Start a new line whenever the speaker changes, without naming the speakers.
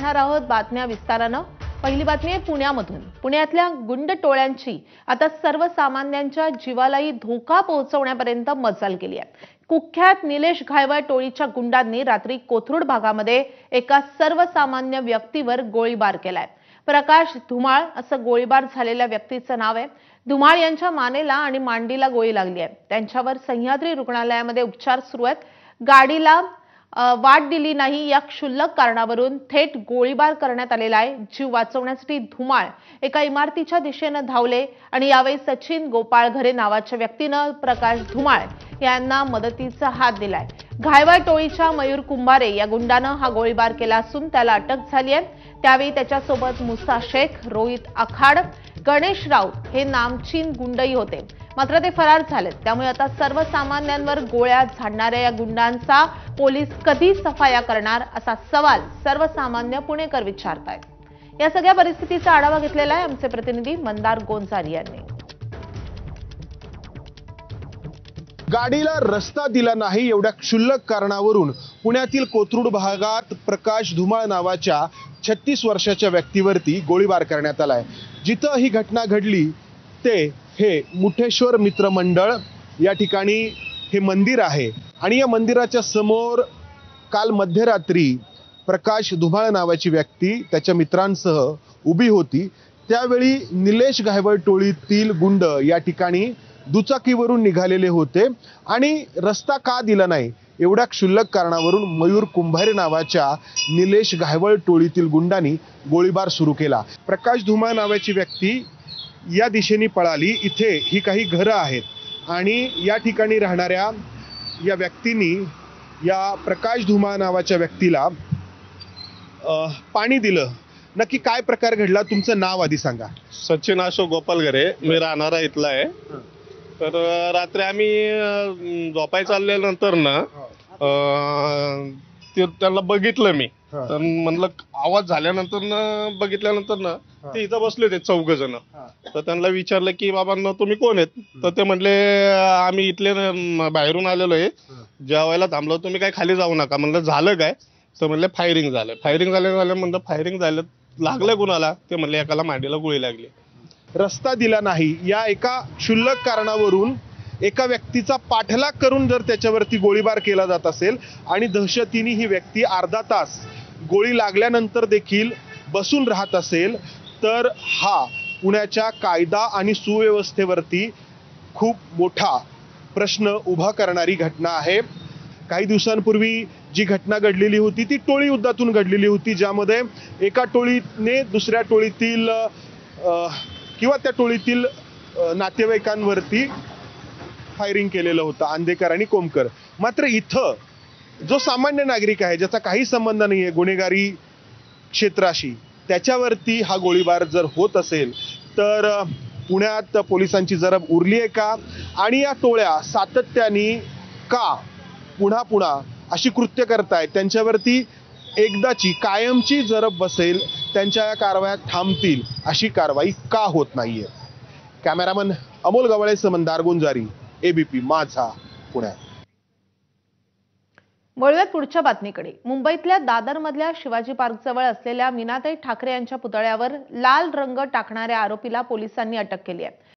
पाहणार आहोत बातम्या विस्तारानं। पहिली बातमी आहे पुण्यामधून। पुण्यातल्या गुंड टोळ्यांची आता सर्वसामान्यांच्या जीवालाही धोका पोहोचवण्यापर्यंत मजल गेली आहे। कुख्यात निलेश घायवळ टोळीच्या गुंडांनी रात्री कोथरूड भागामध्ये एका सर्वसामान्य व्यक्तीवर गोळीबार केलाय। प्रकाश धुमाळ असं गोळीबार झालेल्या व्यक्तीचं नाव आहे। धुमाळ यांच्या मानेला आणि मांडीला गोळी लागली आहे। त्यांच्यावर सह्याद्री रुग्णालयामध्ये उपचार सुरू आहेत। गाडीला वाट दिली नाही या क्षुल्लक कारणावरून थेट गोळीबार करण्यात आलेला आहे। जीव वाचवण्यासाठी धुमाळ एका इमारतीच्या दिशेने धावले आणि यावेळी सचिन गोपाळ घरे नावाच्या व्यक्तीने प्रकाश धुमाळ यांना मदतीचा हात दिलाय। घायवळ टोळीच्या मयूर कुंभारे या गुंडानं हा गोळीबार केला असून त्याला अटक झाली आहे। त्यावेळी त्याच्यासोबत मुसा शेख, रोहित आखाड, गणेश राऊत हे नामचीन गुंडही होते, मात्र ते फरार झालेत। त्यामुळे आता सर्वसामान्यांवर गोळ्या झाडणाऱ्या या गुंडांचा पोलीस कधी सफाया करणार असा सवाल सर्वसामान्य पुणेकर विचारतायत। या सगळ्या परिस्थितीचा आढावा घेतलेला आहे आमचे प्रतिनिधी मंदार गोंजारी यांनी।
गाडीला रस्ता दिला नाही एवढ्या क्षुल्लक कारणावरून पुण्यातील कोथरूड भागात प्रकाश धुमाळ नावाच्या 36 वर्षाच्या व्यक्तीवरती गोळीबार करण्यात आलाय। जिथं ही घटना घडली ते हे मुठेश्वर मित्र मंडळ या ठिकाणी हे मंदिर आहे आणि या मंदिराच्या समोर काल मध्यरात्री प्रकाश धुमाळ नावाची व्यक्ती त्याच्या मित्रांसह उभी होती। त्यावेळी निलेश घायवळ टोळीतील गुंड या ठिकाणी दुचाकीवरून निघालेले होते आणि रस्ता का दिला नाही एवढ्या क्षुल्लक कारणावरून मयूर कुंभारे नावाच्या निलेश घायवळ टोळीतील गुंडांनी गोळीबार सुरू केला। प्रकाश धुमाळ नावाची व्यक्ती या दिशेने पळाली। इथे ही काही घरं आहेत आणि या ठिकाणी राहणाऱ्या या व्यक्तींनी या प्रकाश धुमाळ नावाच्या व्यक्तीला पाणी दिलं। नक्की काय प्रकार घडला, तुमचं नाव आधी सांगा।
सचिन अशोक गोपाळ घरे, मी राहणारा इथला आहे। तर रात्री आम्ही झोपाय चालल्यानंतर ना त्याला बघितलं मी, तर म्हणलं आवाज झाल्यानंतर बघितल्यानंतर ना ते इथं बसले होते 4 जण। तर त्यांना विचारलं की बाबांना तुम्ही कोण आहेत? तर ते म्हणले आम्ही इथले बाहेरून आलेलो आहे, जेवायला थांबलो, तुम्ही काय खाली जाऊ नका। म्हणलं झालं काय? तर म्हणले फायरिंग झालं। फायरिंग झालं म्हणलं फायरिंग झालं, लागलं कुणाला? ते म्हणले एकाला मांडीला गोळी लागली।
रस्ता दिला नाही या एका क्षुल्लक कारणावरून एका व्यक्तीचा पाठलाग करून जर त्याच्यावरती गोळीबार केला जात असेल आणि दहशतीने ही व्यक्ती अर्धा तास गोळी लागल्यानंतर देखील बसून राहत असेल, तर हा पुण्याच्या कायदा आणि सुव्यवस्थेवरती खूप मोठा प्रश्न उभा करणारी घटना आहे। काही दिवसांपूर्वी जी घटना घडलेली होती ती टोळी युद्धातून घडलेली होती, ज्यामध्ये एका टोळीने दुसऱ्या टोळीतील किंवा त्या टोळीतील नातेवाईकांवरती फायरिंग केलेलं होतं, अंधेकर आणि कोमकर। मात्र इथं जो सामान्य नागरिक आहे, ज्याचा काही संबंध नाहीये गुन्हेगारी क्षेत्राशी, त्याच्यावरती हा गोळीबार जर होत असेल तर पुण्यात पोलिसांची जरब उरली आहे का? आणि या टोळ्या सातत्याने का पुन्हा पुन्हा अशी कृत्य करतायत? त्यांच्यावरती एकदाची कायमची जरब बसेल, त्यांच्या या कारवाया थांबतील अशी कारवाई का होत नाहीये? कॅमेरामन अमोल गवळेसह मंदार गोंजारी, एबीपी माझा, पुण्यात।
वळूयात पुढच्या बातमीकडे। मुंबईतल्या दादरमधल्या शिवाजी पार्क जवळ असलेल्या मीनाताई ठाकरे यांच्या पुतळ्यावर लाल रंग टाकणाऱ्या आरोपीला पोलिसांनी अटक केली आहे।